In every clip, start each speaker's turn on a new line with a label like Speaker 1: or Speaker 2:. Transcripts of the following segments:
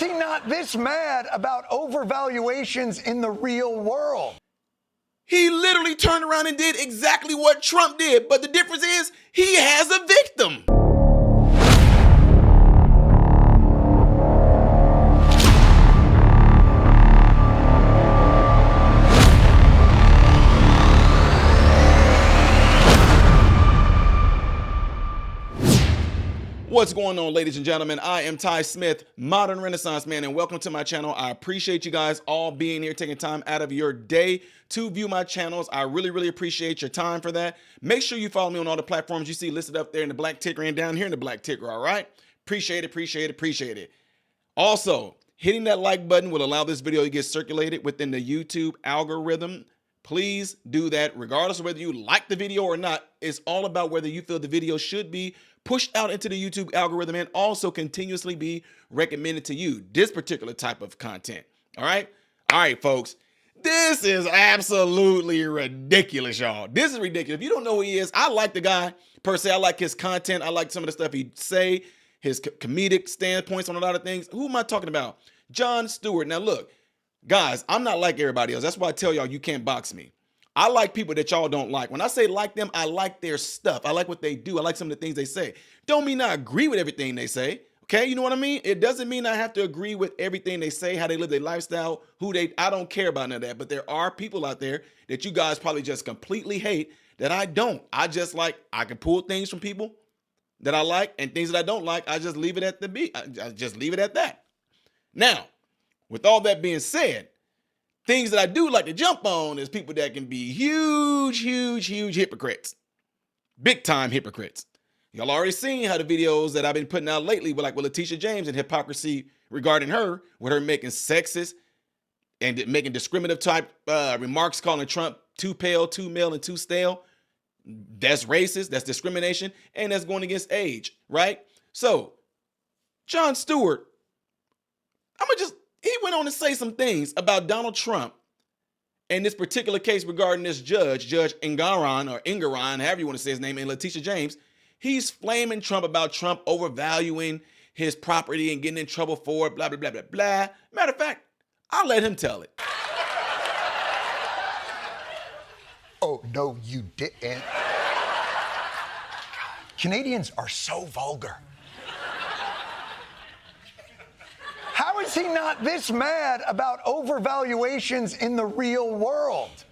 Speaker 1: he not this mad about overvaluations in the real world?
Speaker 2: He literally turned around and did exactly what Trump did, but the difference is he has a victim. What's going on, ladies and gentlemen? I am Ty Smith, Modern Renaissance Man, and welcome to my channel. I appreciate you guys all being here, taking time out of your day to view my channels. I really appreciate your time for that. Make sure you follow me on all the platforms you see listed up there in the black ticker and down here in the black ticker, all right? Appreciate it. Also, hitting that like button will allow this video to get circulated within the YouTube algorithm. Please do that regardless of whether you like the video or not. It's all about whether you feel the video should be pushed out into the YouTube algorithm and also continuously be recommended to you, this particular type of content. All right, folks, this is absolutely ridiculous, y'all. This is ridiculous. If you don't know who he is, I like the guy per se. I like his content. I like some of the stuff he'd say, his comedic standpoints on a lot of things. Who am I talking about? Jon Stewart. Now look, guys, I'm not like everybody else. That's why I tell y'all you can't box me. I like people that y'all don't like. When I say like them, I like their stuff. I like what they do. I like some of the things they say. Don't mean I agree with everything they say. Okay, you know what I mean? It doesn't mean I have to agree with everything they say, how they live their lifestyle, I don't care about none of that. But there are people out there that you guys probably just completely hate that I don't. I just like, I can pull things from people that I like and things that I don't like. I just leave it at the beat. I just leave it at that. Now, with all that being said, things that I do like to jump on is people that can be huge hypocrites. Big time hypocrites. Y'all already seen how the videos that I've been putting out lately were like with Letitia James and hypocrisy regarding her, with her making sexist and making discriminative type remarks, calling Trump too pale, too male, and too stale. That's racist, that's discrimination, and that's going against age, right? So, Jon Stewart, he went on to say some things about Donald Trump in this particular case regarding this Judge Engoron, however you want to say his name, and Letitia James. He's flaming Trump about Trump overvaluing his property and getting in trouble for it, blah, blah, blah, blah, blah. Matter of fact, I'll let him tell it.
Speaker 1: Oh, no, you didn't. Canadians are so vulgar. How is he not this mad about overvaluations in the real world?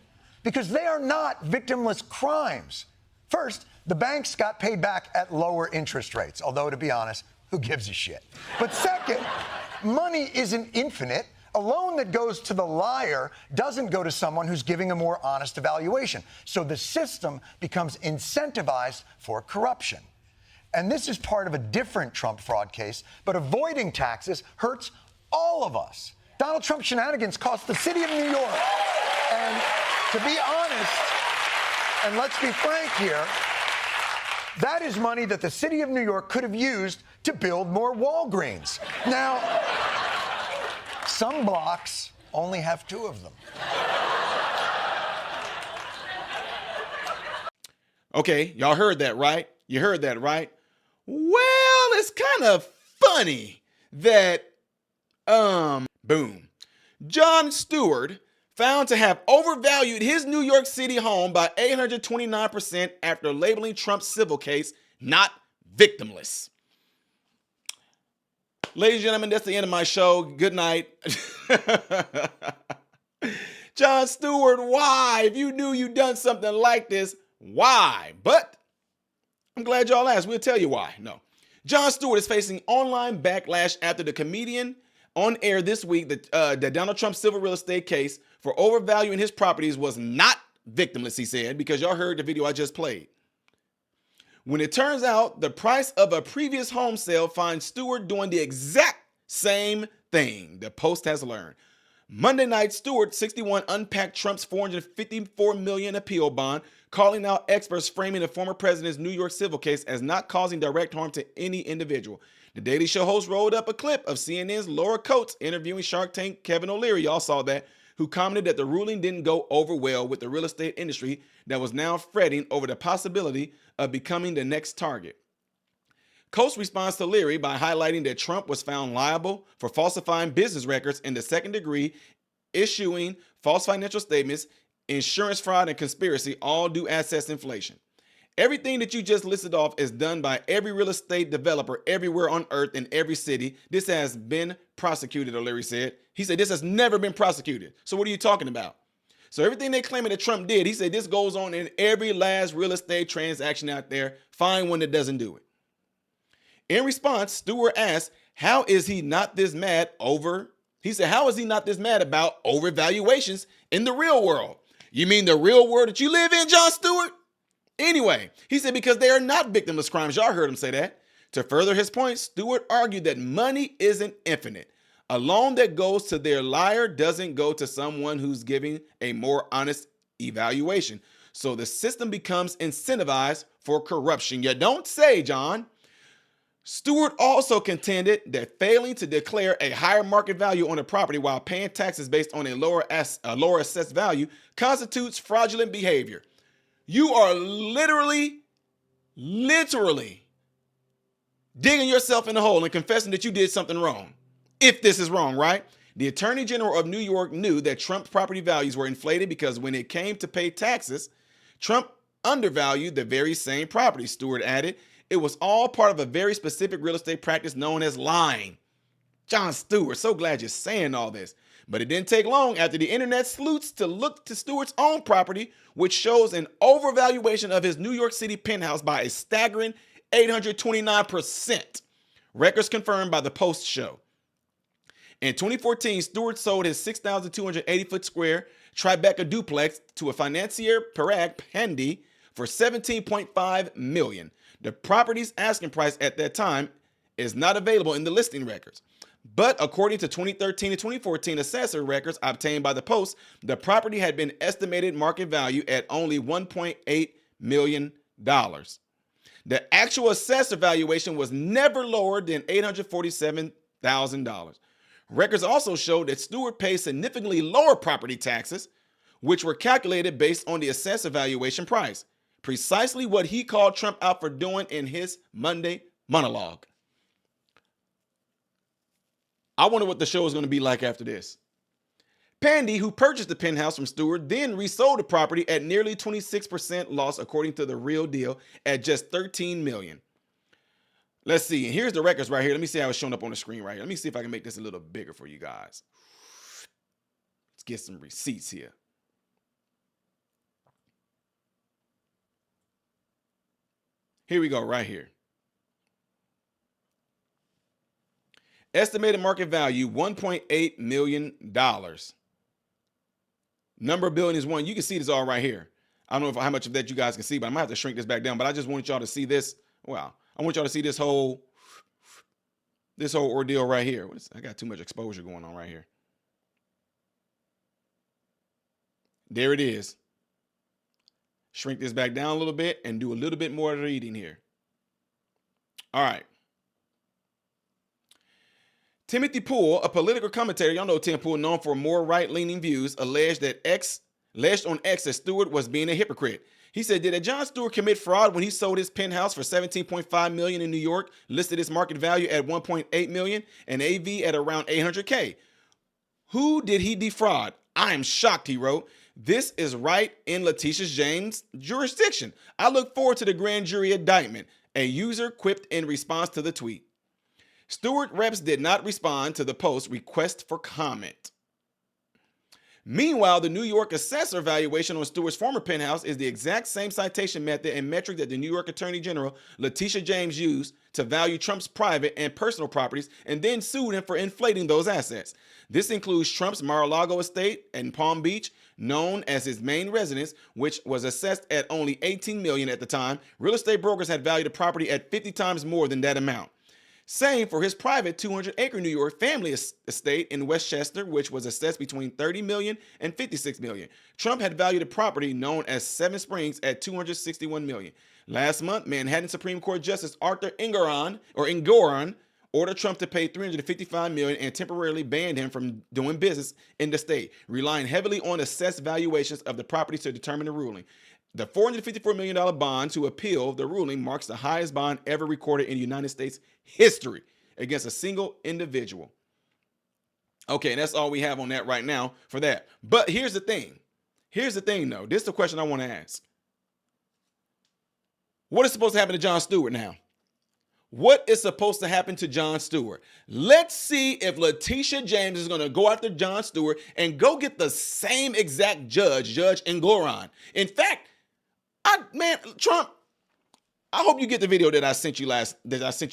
Speaker 1: Because they are not victimless crimes. First, the banks got paid back at lower interest rates, although, to be honest, who gives a shit? But second, money isn't infinite. A loan that goes to the liar doesn't go to someone who's giving a more honest evaluation. So the system becomes incentivized for corruption. And this is part of a different Trump fraud case, but avoiding taxes hurts all of us. Donald Trump shenanigans cost the city of New York. And to be honest, and let's be frank here, that is money that the city of New York could have used to build more Walgreens. Now, some blocks only have 2 of them.
Speaker 2: Okay, y'all heard that, right? You heard that, right? Well, it's kind of funny that, boom. Jon Stewart found to have overvalued his New York City home by 829% after labeling Trump's civil case not victimless. Ladies and gentlemen, that's the end of my show. Good night. Jon Stewart, why? If you knew you'd done something like this, why? But I'm glad y'all asked. We'll tell you why. No. Jon Stewart is facing online backlash after the comedian on air this week that Donald Trump's civil real estate case for overvaluing his properties was not victimless, he said, because y'all heard the video I just played. When it turns out the price of a previous home sale finds Stewart doing the exact same thing, the Post has learned. Monday night, Stewart, 61, unpacked Trump's $454 million appeal bond, calling out experts framing the former president's New York civil case as not causing direct harm to any individual. The Daily Show host rolled up a clip of CNN's Laura Coates interviewing Shark Tank Kevin O'Leary, y'all saw that, who commented that the ruling didn't go over well with the real estate industry that was now fretting over the possibility of becoming the next target. Coast responds to Leary by highlighting that Trump was found liable for falsifying business records in the second degree, issuing false financial statements, insurance fraud, and conspiracy, all due assets inflation. Everything that you just listed off is done by every real estate developer everywhere on earth in every city. This has been prosecuted, O'Leary said. He said this has never been prosecuted. So what are you talking about? So everything they claiming that Trump did, he said this goes on in every last real estate transaction out there. Find one that doesn't do it. In response, Stewart asked, how is he not this mad over? He said, how is he not this mad about overvaluations in the real world? You mean the real world that you live in, Jon Stewart? Anyway, he said because they are not victimless crimes. Y'all heard him say that. To further his point, Stewart argued that money isn't infinite. A loan that goes to their liar doesn't go to someone who's giving a more honest evaluation. So the system becomes incentivized for corruption. You don't say, John. Stewart also contended that failing to declare a higher market value on a property while paying taxes based on a lower assessed value constitutes fraudulent behavior. You are literally digging yourself in the hole and confessing that you did something wrong. If this is wrong, right? The Attorney General of New York knew that Trump's property values were inflated because when it came to pay taxes, Trump undervalued the very same property, Stewart added. It was all part of a very specific real estate practice known as lying. Jon Stewart, so glad you're saying all this. But it didn't take long after the internet sleuths to look to Stewart's own property, which shows an overvaluation of his New York City penthouse by a staggering 829%. Records confirmed by the Post show. In 2014, Stewart sold his 6,280-foot square Tribeca duplex to a financier, Parag Pandey, for $17.5 million. The property's asking price at that time is not available in the listing records. But according to 2013 and 2014 assessor records obtained by the Post, the property had been estimated market value at only $1.8 million. The actual assessor valuation was never lower than $847,000. Records also showed that Stewart paid significantly lower property taxes, which were calculated based on the assessor valuation price. Precisely what he called Trump out for doing in his Monday monologue. I wonder what the show is going to be like after this. Pandey, who purchased the penthouse from Stewart, then resold the property at nearly 26% loss, according to The Real Deal, at just $13 million. Let's see. And here's the records right here. Let me see how it's showing up on the screen right here. Let me see if I can make this a little bigger for you guys. Let's get some receipts here. Here we go, right here. Estimated market value, $1.8 million. Number of buildings, one. You can see this all right here. I don't know how much of that you guys can see, but I might have to shrink this back down. But I just want y'all to see this. Wow. I want y'all to see this whole ordeal right here. I got too much exposure going on right here. There it is. Shrink this back down a little bit and do a little bit more reading here. All right. Timothy Poole, a political commentator, y'all know Tim Poole, known for more right-leaning views, alleged on X that Stewart was being a hypocrite. He said, did Jon Stewart commit fraud when he sold his penthouse for $17.5 million in New York, listed its market value at $1.8 million, and AV at around $800K? Who did he defraud? I am shocked, he wrote. This is right in Letitia James' jurisdiction. I look forward to the grand jury indictment, a user quipped in response to the tweet. Stewart reps did not respond to the Post request for comment. Meanwhile, the New York assessor valuation on Stewart's former penthouse is the exact same citation method and metric that the New York Attorney General Letitia James used to value Trump's private and personal properties and then sued him for inflating those assets. This includes Trump's Mar-a-Lago estate in Palm Beach, known as his main residence, which was assessed at only $18 million at the time. Real estate brokers had valued the property at 50 times more than that amount. Same for his private 200-acre New York family estate in Westchester, which was assessed between $30 million and $56 million. Trump had valued the property known as Seven Springs at $261 million. Last month, Manhattan Supreme Court Justice Arthur Engoron ordered Trump to pay $355 million and temporarily banned him from doing business in the state, relying heavily on assessed valuations of the property to determine the ruling. The $454 million bond to appeal the ruling marks the highest bond ever recorded in United States history against a single individual. Okay, and that's all we have on that right now for that. But here's the thing. Here's the thing, though. This is the question I want to ask. What is supposed to happen to Jon Stewart now? What is supposed to happen to Jon Stewart? Let's see if Letitia James is going to go after Jon Stewart and go get the same exact Judge Engoron. In fact, Trump, I hope you get the video that I sent you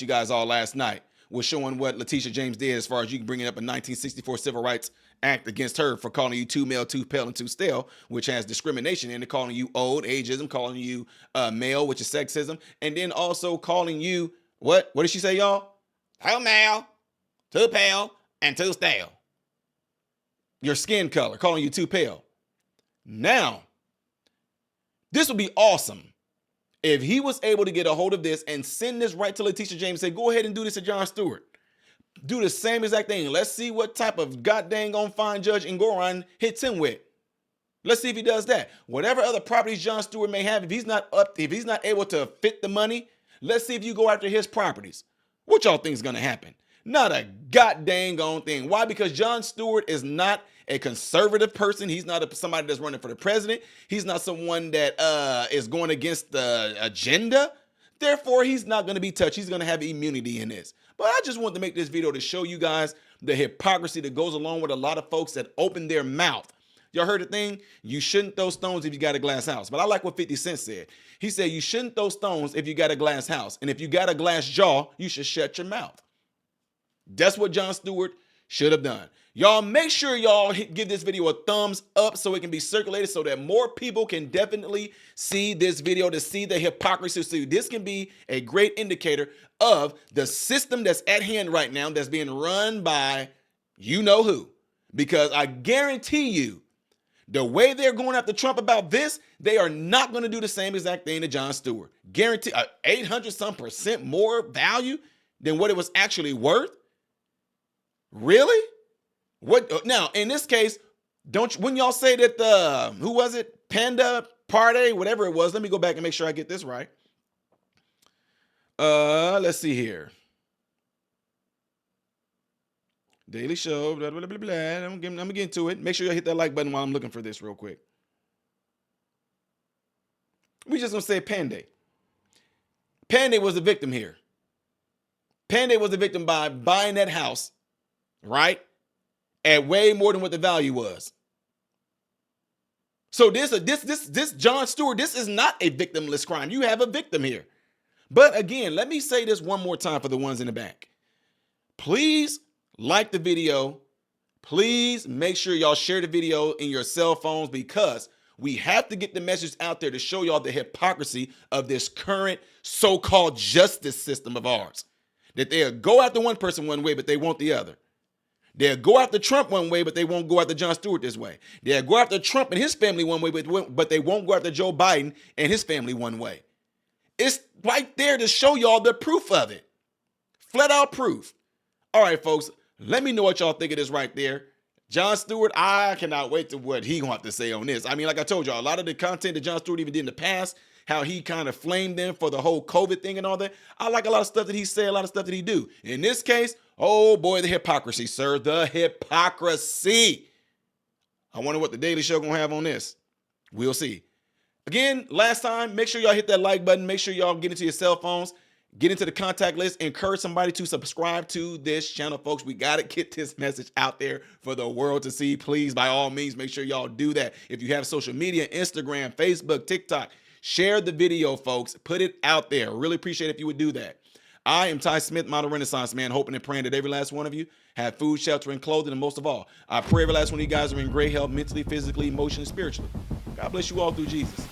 Speaker 2: guys all last night, was showing what Letitia James did as far as you bringing up a 1964 Civil Rights Act against her for calling you too male, too pale, and too stale, which has discrimination in it, calling you old, ageism, calling you male, which is sexism, and then also calling you, what did she say, y'all? Too male, too pale, and too stale. Your skin color, calling you too pale. Now, this would be awesome if he was able to get a hold of this and send this right to Letitia James and say, go ahead and do this to Jon Stewart. Do the same exact thing. Let's see what type of goddamn on fine Judge Engoron hits him with. Let's see if he does that. Whatever other properties Jon Stewart may have, if he's not able to fit the money, let's see if you go after his properties. What y'all think is going to happen? Not a goddamn on thing. Why? Because Jon Stewart is not a conservative person. He's not somebody that's running for the president. He's not someone that is going against the agenda. Therefore, he's not going to be touched. He's going to have immunity in this. But I just wanted to make this video to show you guys the hypocrisy that goes along with a lot of folks that open their mouth. Y'all heard the thing? You shouldn't throw stones if you got a glass house. But I like what 50 Cent said. He said you shouldn't throw stones if you got a glass house. And if you got a glass jaw, you should shut your mouth. That's what Jon Stewart should have done. Y'all make sure y'all give this video a thumbs up so it can be circulated so that more people can definitely see this video, to see the hypocrisy. So this can be a great indicator of the system that's at hand right now that's being run by you know who. Because I guarantee you, the way they're going after Trump about this, they are not going to do the same exact thing to Jon Stewart. Guarantee 800% more value than what it was actually worth. Really? What now? In this case, when y'all say that who was it? Panda Party, whatever it was. Let me go back and make sure I get this right. Let's see here. Daily Show, blah, blah, blah, blah. I'm gonna get into it. Make sure you hit that like button while I'm looking for this real quick. We just gonna say Panday. Panday was the victim here. Panday was the victim by buying that house, right, at way more than what the value was. So this Jon Stewart, this is not a victimless crime. You have a victim here. But again, let me say this one more time for the ones in the back. Please like the video. Please make sure y'all share the video in your cell phones, because we have to get the message out there to show y'all the hypocrisy of this current so-called justice system of ours. That they'll go after one person one way, but they want the other. They'll go after Trump one way, but they won't go after Jon Stewart this way. They'll go after Trump and his family one way, but they won't go after Joe Biden and his family one way. It's right there to show y'all the proof of it. Flat out proof. All right, folks, let me know what y'all think of this right there. Jon Stewart, I cannot wait to what he gonna have to say on this. I mean, like I told y'all, a lot of the content that Jon Stewart even did in the past, how he kind of flamed them for the whole COVID thing and all that. I like a lot of stuff that he said, a lot of stuff that he do. In this case, oh boy, the hypocrisy, sir, the hypocrisy. I wonder what the Daily Show gonna have on this. We'll see. Again, last time, make sure y'all hit that like button. Make sure y'all get into your cell phones, get into the contact list, encourage somebody to subscribe to this channel, folks. We got to get this message out there for the world to see. Please, by all means, make sure y'all do that. If you have social media, Instagram, Facebook, TikTok, share the video, folks. Put it out there. Really appreciate it if you would do that. I am Ty Smith, model Renaissance man, hoping and praying that every last one of you have food, shelter, and clothing, and most of all, I pray every last one of you guys are in great health, mentally, physically, emotionally, spiritually. God bless you all through Jesus.